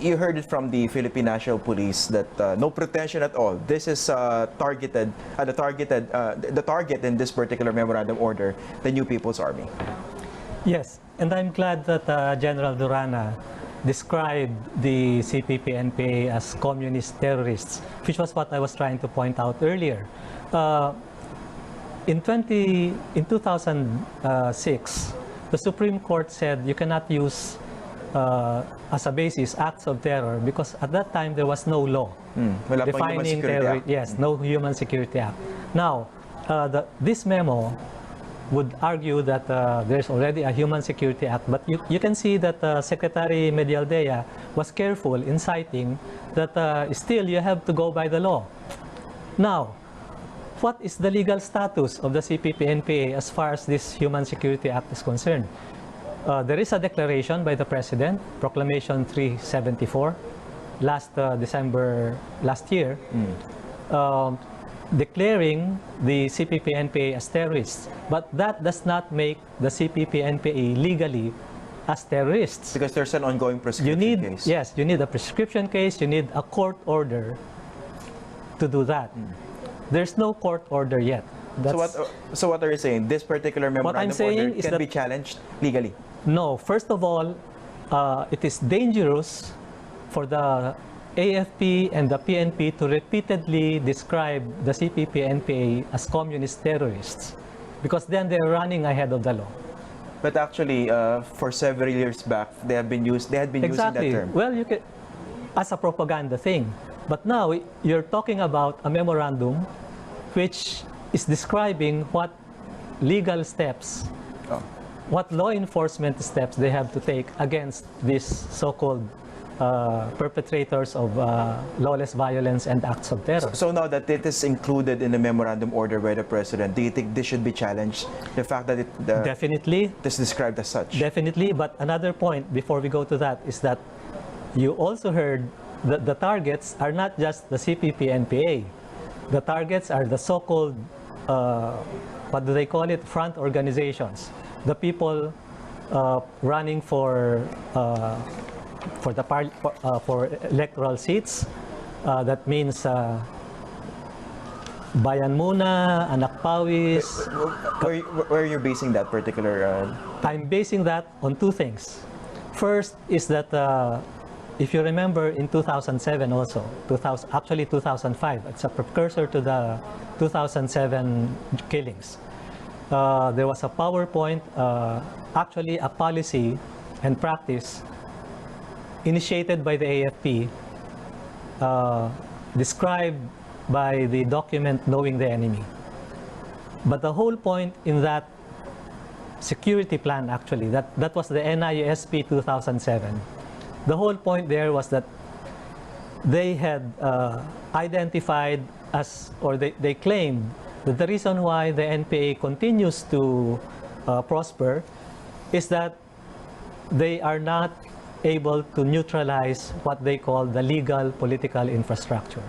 you heard it from the Philippine National Police that no pretension at all. This is targeted, the target in this particular memorandum order, the New People's Army. Yes, and I'm glad that General Durana described the CPP-NPA as communist terrorists, which was what I was trying to point out earlier. In 2006, the Supreme Court said you cannot use as a basis acts of terror because at that time there was no law defining terror. Yes, no Human Security Act. Now, this memo would argue that there's already a Human Security Act, but you can see that Secretary Medialdea was careful in citing that still you have to go by the law. Now, what is the legal status of the CPP-NPA as far as this Human Security Act is concerned? There is a declaration by the President, Proclamation 374, December last year, declaring the CPP-NPA as terrorists. But that does not make the CPP-NPA legally as terrorists. Because there's an ongoing prescription case. Yes, you need a prescription case, you need a court order to do that. There's no court order yet. So what are you saying? This particular memorandum order can be challenged legally? No. First of all, it is dangerous for the AFP and the PNP to repeatedly describe the CPP-NPA as communist terrorists, because then they're running ahead of the law. But actually, for several years back, they had been using that term. Well, you can, as a propaganda thing. But now you're talking about a memorandum which is describing what legal steps, what law enforcement steps they have to take against these so-called perpetrators of lawless violence and acts of terror. So now that it is included in the memorandum order by the President, do you think this should be challenged? The fact that it definitely is described as such. Definitely, but another point before we go to that is that you also heard that the targets are not just the CPP-NPA. The targets are the so-called, what do they call it, front organizations. The people running for electoral seats. That means Bayan Muna, Anak Pawis. Where are you basing that particular? I'm basing that on two things. First is that if you remember in 2007 also, actually 2005, it's a precursor to the 2007 killings. There was a PowerPoint, actually a policy and practice initiated by the AFP, described by the document Knowing the Enemy. But the whole point in that security plan, actually, that was the NISP 2007. The whole point there was that they had identified as, or they claimed that the reason why the NPA continues to prosper is that they are not able to neutralize what they call the legal political infrastructure.